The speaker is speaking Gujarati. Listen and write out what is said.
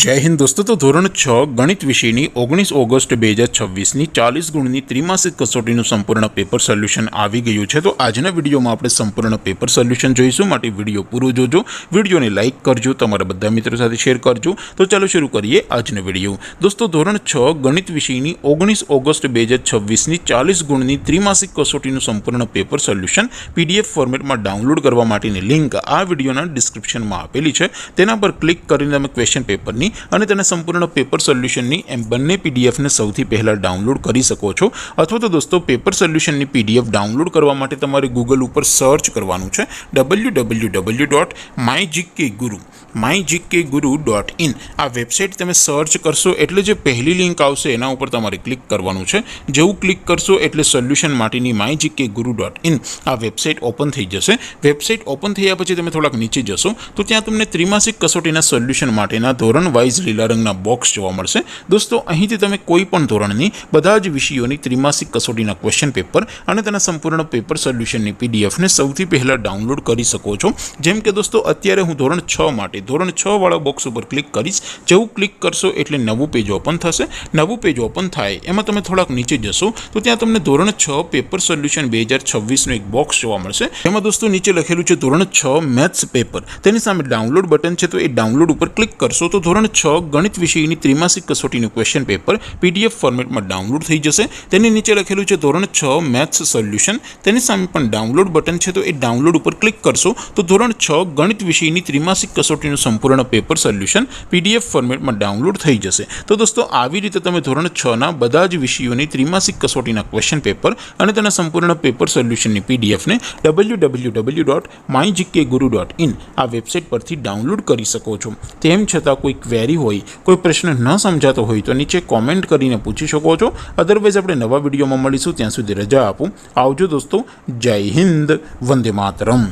जय हिंद दोस्तों। तो धोरण 6 गणित विषयની 19 ઓગસ્ટ 2026ની 40 ગુણની ત્રિમાસિક કસોટીનું સંપૂર્ણ પેપર સોલ્યુશન આવી ગયું છે। તો આજના વિડીયોમાં આપણે સંપૂર્ણ પેપર સોલ્યુશન જોઈશું, માટે વિડીયો પૂરો જોજો, વિડીયોને લાઇક કરજો, તમારા બધા મિત્રો સાથે શેર કરજો। તો ચાલો શરૂ કરીએ આજનો વિડીયો। દોસ્તો ધોરણ 6 ગણિત વિષયની 19 ઓગસ્ટ 2026ની 40 ગુણની ત્રિમાસિક કસોટીનું સંપૂર્ણ પેપર સોલ્યુશન પીડીએફ ફોર્મેટમાં ડાઉનલોડ કરવા માટેની લિંક આ વિડીયોના ડિસ્ક્રિપ્શનમાં આપેલી છે। તેના પર ક્લિક કરીને તમે ક્વેશ્ચન પેપરની અને તેના સંપૂર્ણ પેપર સોલ્યુશનની એમ બંને પીડીએફને સૌથી પહેલાં ડાઉનલોડ કરી શકો છો। અથવા તો દોસ્તો પેપર સોલ્યુશનની પીડીએફ ડાઉનલોડ કરવા માટે તમારે ગૂગલ ઉપર સર્ચ કરવાનું છે www.mygkguru.in। આ વેબસાઇટ તમે સર્ચ કરશો એટલે જે પહેલી લિંક આવશે એના ઉપર તમારે ક્લિક કરવાનું છે। જેવું ક્લિક કરશો એટલે સોલ્યુશન માટેની mygkguru.in આ વેબસાઇટ ઓપન થઈ જશે। વેબસાઇટ ઓપન થયા પછી તમે થોડાક નીચે જશો તો ત્યાં તમને ત્રિમાસિક કસોટીના સોલ્યુશન માટેના ધોરણ વાઇઝ લીલા રંગના બોક્સ જોવા મળશે। દોસ્તો અહીંથી તમે કોઈ પણ ધોરણની બધા જ વિષયોની ત્રિમાસિક કસોટીના ક્વેશ્ચન પેપર અને તેના સંપૂર્ણ પેપર સોલ્યુશનની પીડીએફને સૌથી પહેલાં ડાઉનલોડ કરી શકો છો। જેમ કે દોસ્તો અત્યારે હું ધોરણ 6 માટે ધોરણ 6 વાળા બોક્સ ઉપર ક્લિક કરીશ। જેવું ક્લિક કરશો એટલે નવું પેજ ઓપન થશે। નવું પેજ ઓપન થાય એમાં તમે થોડાક નીચે જશો તો ત્યાં તમને ધોરણ 6 પેપર સોલ્યુશન 2026નું એક બોક્સ જોવા મળશે। એમાં દોસ્તો નીચે લખેલું છે ધોરણ 6 મેથ્સ પેપર, તેની સામે ડાઉનલોડ બટન છે, તો એ ડાઉનલોડ ઉપર ક્લિક કરશો તો ધોરણ 6 ગણિત વિષયની ત્રિમાસિક કસોટીનું ક્વેશ્ચન પેપર પીડીએફ ફોર્મેટમાં ડાઉનલોડ થઈ જશે। તેની નીચે લખેલું છે ધોરણ 6 મેથ્સ સોલ્યુશન, તેની સામે પણ ડાઉનલોડ બટન છે, તો એ ડાઉનલોડ ઉપર ક્લિક કરશો તો ધોરણ 6 ગણિત વિષયની ત્રિમાસિક કસોટીનું સંપૂર્ણ પેપર સોલ્યુશન પીડીએફ ફોર્મેટમાં ડાઉનલોડ થઈ જશે। તો દોસ્તો આવી રીતે તમે ધોરણ 6ના બધા જ વિષયોની ત્રિમાસિક કસોટીના ક્વેશ્ચન પેપર અને તેના સંપૂર્ણ પેપર સોલ્યુશનની પીડીએફને www.mygkguru.in આ વેબસાઇટ પરથી ડાઉનલોડ કરી શકો છો। તેમ છતાં કોઈ ક્વેરી હોય, કોઈ પ્રશ્ન ન સમજાતો હોય તો નીચે કોમેન્ટ કરીને પૂછી શકો છો। અદરવાઇઝ આપણે નવા વિડીયોમાં મળીશું, ત્યાં સુધી રજા આપો। આવજો દોસ્તો, જય હિન્દ, વંદે માતરમ।